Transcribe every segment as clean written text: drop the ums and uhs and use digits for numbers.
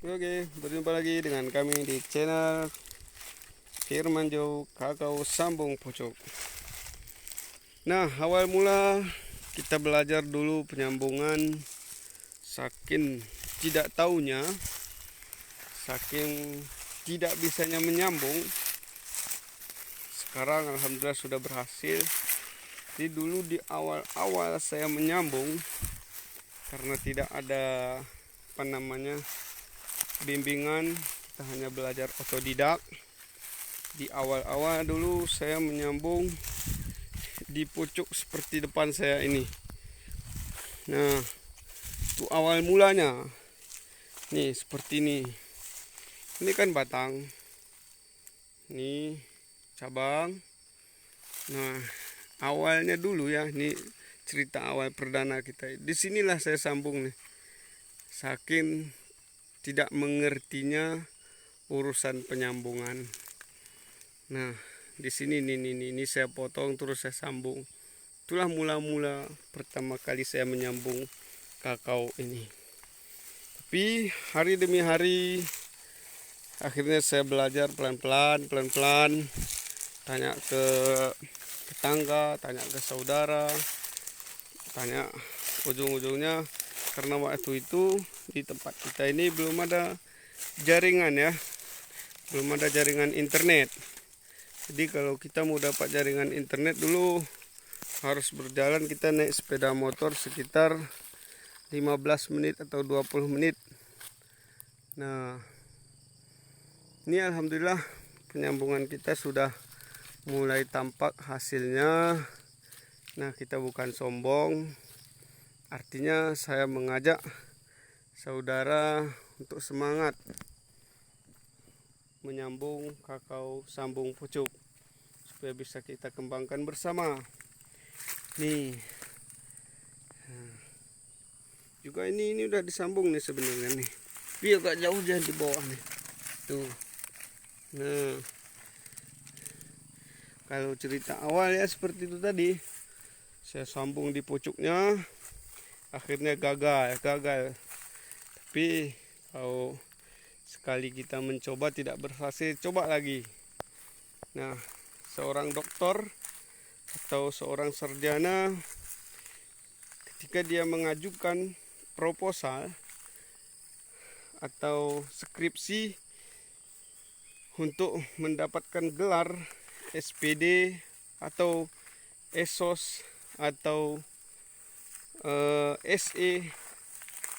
Oke, berjumpa lagi dengan kami di channel Firmanjo Kakao Sambung Pucuk. Nah, awal mula kita belajar dulu penyambungan, saking tidak taunya, saking tidak bisanya menyambung. Sekarang alhamdulillah sudah berhasil. Jadi dulu di awal-awal saya menyambung, karena tidak ada bimbingan, kita hanya belajar otodidak. Di awal-awal dulu saya menyambung di pucuk seperti depan saya ini. Nah, itu awal mulanya. Nih, seperti ini. Ini kan batang. Ini cabang. Nah, awalnya dulu ya, ini cerita awal perdana kita. Disinilah saya sambung nih. Saking tidak mengertinya urusan penyambungan. Nah, di sini ini saya potong terus saya sambung. Itulah mula-mula pertama kali saya menyambung kakao ini. Tapi hari demi hari akhirnya saya belajar pelan-pelan, tanya ke tetangga, tanya ke saudara, tanya ujung-ujungnya karena waktu itu di tempat kita ini belum ada jaringan ya, belum ada jaringan internet. Jadi kalau kita mau dapat jaringan internet dulu harus berjalan, kita naik sepeda motor sekitar 15 menit atau 20 menit. Nah, ini alhamdulillah penyambungan kita sudah mulai tampak hasilnya. Nah, kita bukan sombong, artinya saya mengajak saudara untuk semangat menyambung kakao sambung pucuk supaya bisa kita kembangkan bersama. Nih, juga ini udah disambung nih sebenarnya nih. Dia agak jauh jangan di bawah nih. Tuh. Nah, kalau cerita awal ya seperti itu tadi. Saya sambung di pucuknya, akhirnya gagal. Tapi kalau sekali kita mencoba tidak berhasil, coba lagi. Nah, seorang dokter atau seorang sarjana ketika dia mengajukan proposal atau skripsi untuk mendapatkan gelar SPD atau ESOS atau SE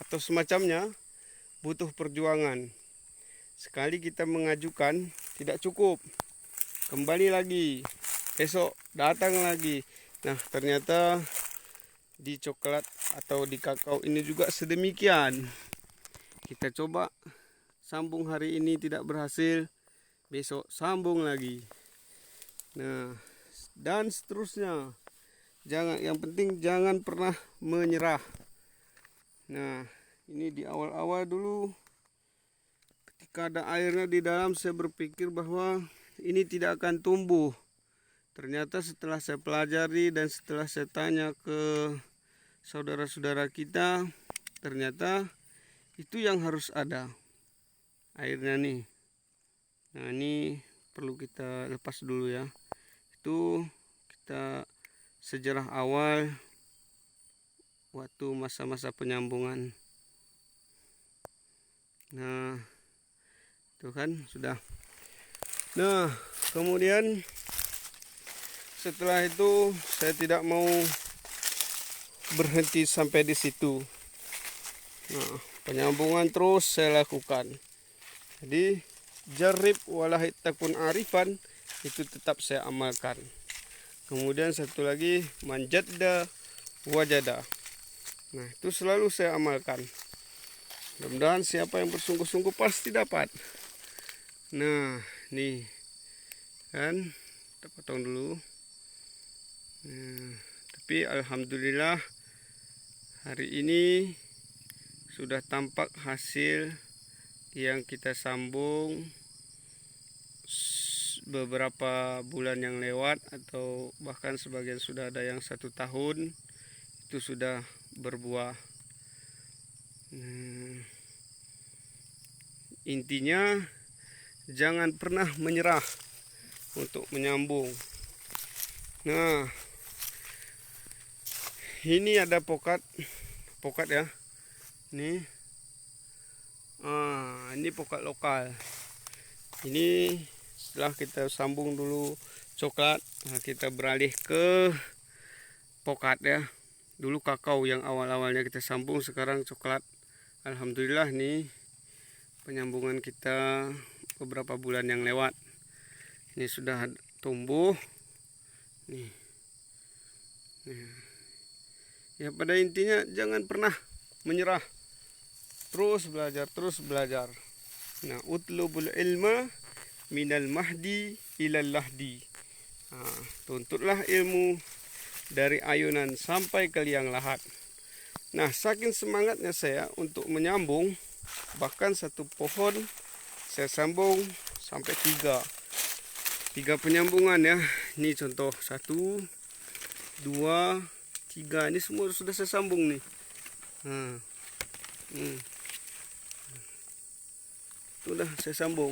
atau semacamnya, butuh perjuangan. Sekali kita mengajukan tidak cukup, kembali lagi, esok datang lagi. Nah, ternyata di coklat atau di kakao ini juga sedemikian. Kita coba sambung hari ini tidak berhasil, besok sambung lagi. Nah, dan seterusnya. Yang penting jangan pernah menyerah. Nah, ini di awal-awal dulu ketika ada airnya di dalam, saya berpikir bahwa ini tidak akan tumbuh. Ternyata setelah saya pelajari dan setelah saya tanya ke saudara-saudara kita, ternyata itu yang harus ada airnya nih. Nah, ini perlu kita lepas dulu ya. Itu kita sejarah awal waktu masa-masa penyambungan. Nah, itu kan sudah. Nah, kemudian setelah itu saya tidak mau berhenti sampai di situ. Nah, penyambungan terus saya lakukan. Jadi jarib walahit takun arifan itu tetap saya amalkan. Kemudian satu lagi manjadda wajada. Nah, itu selalu saya amalkan. Mudah-mudahan siapa yang bersungguh-sungguh pasti dapat. Nah, nih kan kita potong dulu. Nah, tapi alhamdulillah hari ini sudah tampak hasil yang kita sambung beberapa bulan yang lewat, atau bahkan sebagian sudah ada yang 1 tahun itu sudah berbuah. intinya jangan pernah menyerah untuk menyambung. Nah, ini ada pokat ya. Ini pokat lokal. Ini setelah kita sambung dulu coklat, nah kita beralih ke pokat ya. Dulu kakao yang awal-awalnya kita sambung, sekarang coklat. Alhamdulillah nih penyambungan kita beberapa bulan yang lewat. Ini sudah tumbuh. Nih. Ya pada intinya jangan pernah menyerah. Terus belajar. Nah, utlubul ilma minal mahdi ilal lahdi. Nah, tuntutlah ilmu dari ayunan sampai ke liang lahat. Nah, saking semangatnya saya untuk menyambung, bahkan satu pohon saya sambung sampai 3 penyambungan ya. Ini contoh 1, 2, 3. Ini semua sudah saya sambung nih. Sudah saya sambung.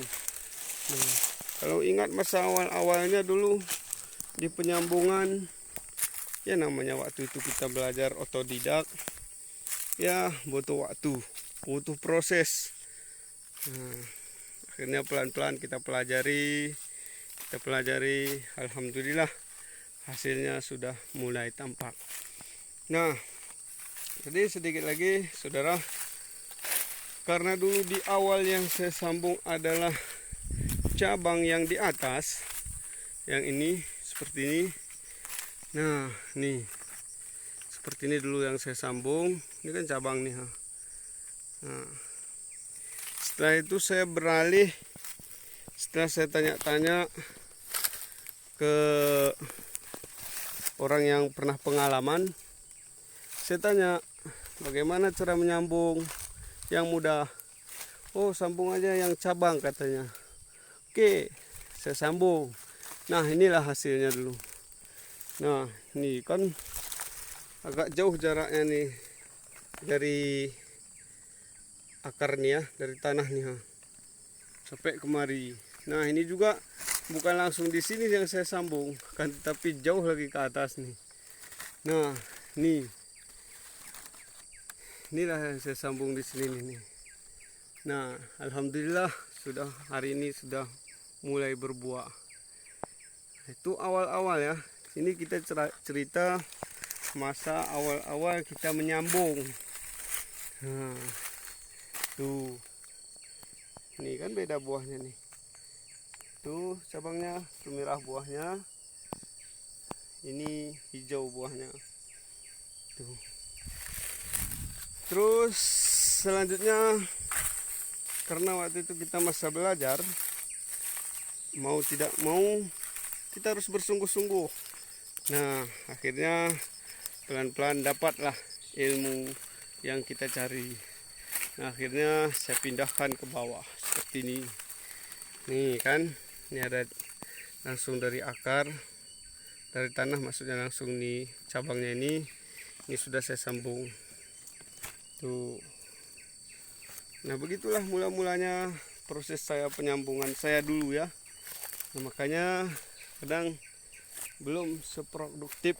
Nah, kalau ingat masa awal-awalnya dulu di penyambungan, ya namanya waktu itu kita belajar otodidak, ya butuh waktu, butuh proses. Nah, akhirnya pelan-pelan kita pelajari, alhamdulillah hasilnya sudah mulai tampak. Nah, jadi sedikit lagi saudara, karena dulu di awal yang saya sambung adalah cabang yang di atas, yang ini seperti ini. Nah, nih seperti ini dulu yang saya sambung. Ini kan cabang nih. Nah, setelah itu saya beralih, setelah saya tanya-tanya ke orang yang pernah pengalaman, saya tanya bagaimana cara menyambung yang mudah. Oh, sambung aja yang cabang katanya. Oke, saya sambung. Nah, inilah hasilnya dulu. Nah, ini kan agak jauh jaraknya nih dari akarnya, dari tanah nih sampai kemari. Nah, ini juga bukan langsung di sini yang saya sambung, kan, tapi jauh lagi ke atas nih. Nah, inilah yang saya sambung di sini nih. Nah, alhamdulillah sudah hari ini sudah mulai berbuah. Itu awal-awal ya. Ini kita cerita masa awal-awal kita menyambung. Nah, tuh. Ini kan beda buahnya nih. Tuh cabangnya, tuh merah buahnya. Ini hijau buahnya. Tuh. Terus selanjutnya, karena waktu itu kita masa belajar, mau tidak mau kita harus bersungguh-sungguh. Nah, akhirnya pelan-pelan dapatlah ilmu yang kita cari. Nah, akhirnya saya pindahkan ke bawah seperti ini. Nih kan, ini ada langsung dari akar, dari tanah maksudnya, langsung nih cabangnya ini sudah saya sambung. Tuh. Nah, begitulah mula-mulanya proses saya penyambungan saya dulu ya. Nah, makanya kadang belum seproduktif